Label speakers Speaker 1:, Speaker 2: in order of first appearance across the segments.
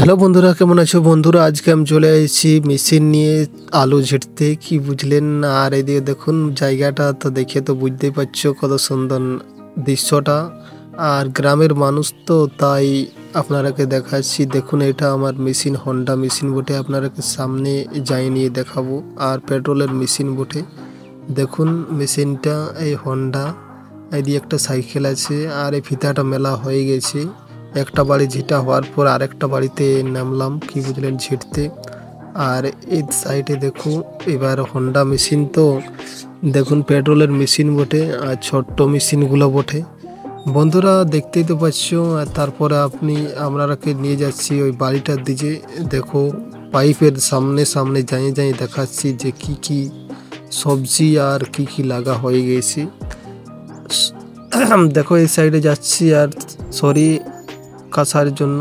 Speaker 1: Hello বন্ধুরা, কেমন আছো বন্ধুরা? আজকে আমি চলে এসেছি মেশিন নিয়ে আলু ঝেড়তে, কি বুঝলেন? আর এদিকে দেখুন জায়গাটা তো দেখে তো বুঝতেই পারছো কত সুন্দর দৃশ্যটা। আর গ্রামের মানুষ তো তাই আপনারাকে দেখাচ্ছি। দেখুন, এটা আমার মেশিন, হন্ডা মেশিন বটে। আপনারাকে সামনে যাই নিয়ে দেখাবো। আর পেট্রোলের মেশিন বটে। দেখুন মেশিনটা, এই হন্ডা। এদিকে একটা সাইকেল আছে আর এই ফিতাটা মেলা হয়ে গেছে। একটা বাড়ি ঝিটা হওয়ার পর আরেকটা বাড়িতে নামলাম, কি বুঝলেন, ঝিটতে। আর এই সাইডে দেখো, এবার হন্ডা মেশিন তো দেখুন পেট্রোলের মেশিন বটে আর ছোট্ট মেশিনগুলো বটে। বন্ধুরা দেখতেই তো পাচ্ছ। আর তারপরে আপনারাকে নিয়ে যাচ্ছি ওই বাড়িটার দিকে। দেখো পাইপের সামনে সামনে যাই যাই দেখাচ্ছি যে কি কি সবজি আর কি কি লাগা হয়ে গেছে। দেখো এই সাইডে যাচ্ছি আর সরি কাছার জন্য।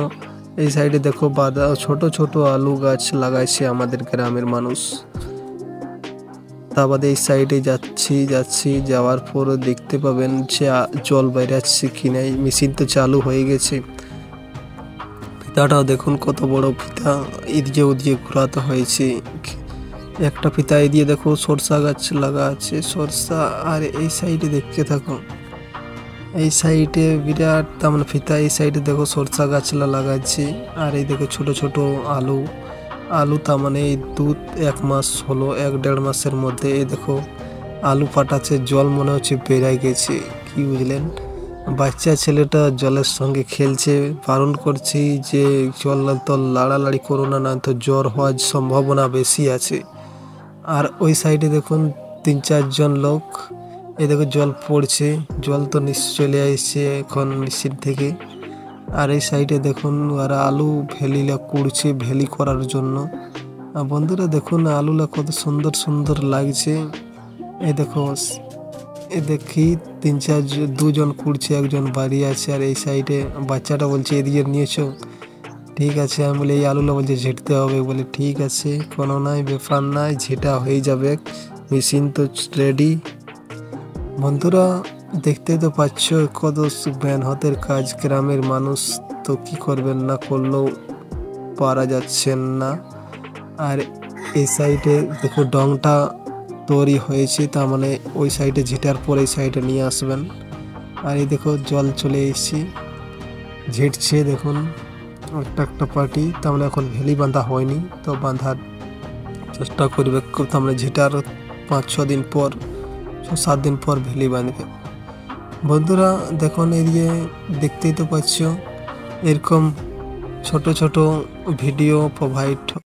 Speaker 1: এই সাইডে দেখো বাদা ছোট ছোট আলু গাছ লাগাইছে আমাদের গ্রামের মানুষ। তা বাদে এই সাইডে যাচ্ছি যাওয়ার পর দেখতে পাবেন যে জল বাইরে আসছে কি নাই। মেশিন তো চালু হয়ে গেছে। ফিতাটাও দেখুন কত বড় ফিতা, এদিকে ওদিকে ঘোরাতে হয়েছে। একটা ফিতা এদিকে দেখো সরষা গাছ লাগা আছে, সরষা। আর এই সাইডে দেখতে থাকো, এই সাইডে বিরাট তেমন ফিতা। এই সাইডে দেখো সরষা গাছ লাগাচ্ছি। আর এই দেখো ছোট ছোট আলু। আলু তার মানে এই এক মাস হলো, 1-1.5 মাসের মধ্যে। এই দেখো আলু ফাটাচ্ছে, জল মনে হচ্ছে বেড়াই গেছে, কি বুঝলেন। বাচ্চা ছেলেটা জলের সঙ্গে খেলছে। বারণ করছি যে জল তো লাড়ালাড়ি করো না, না তো জ্বর হওয়ার সম্ভাবনা বেশি আছে। আর ওই সাইডে দেখুন 3-4 জন লোক। এই দেখো জল পড়ছে, জল তো নিশ্চয় চলে আসছে এখন মেশিন থেকে। আর এই সাইডে দেখুন ওরা আলু ভেলিলা কুড়ছে ভেলি করার জন্য। বন্ধুরা দেখুন আলুলা কত সুন্দর সুন্দর লাগছে। এই দেখো, এ দেখি 2জন কুড়ছে, একজন বাড়ি আছে। আর এই সাইডে বাচ্চাটা বলছে এদিকে নিয়েছো, ঠিক আছে। আমি বলি এই আলুলা বলছে ঝেঁটতে হবে। বলে ঠিক আছে, কোনো নাই, ব্যাপার নাই, ঝেঁটা হয়ে যাবে, মেশিন তো রেডি। বন্ধুরা দেখতে তো পাচ্ছ কত মেহনতের কাজ। গ্রামের মানুষ তো কি করবেন, না করলেও পারা যাচ্ছেন না। আর এই সাইডে দেখো ডংটা তৈরি হয়েছে, তার মানে ওই সাইডে ঝিটার পর এই সাইডে নিয়ে আসবেন। আর এই দেখো জল চলে এসেছে, ঝেঁটছে দেখুন একটা একটা পার্টি। তার মানে এখন ভেলি বাঁধা হয়নি, তো বাঁধার চেষ্টা করবে। তার মানে ঝিটার 5-6 দিন পর, 7 দিন পর ভেলি বাঁধবে। বন্ধুরা দেখুন এদিকে দেখতেই তো পাচ্ছ, এরকম ছোট ছোট ভিডিও প্রোভাইড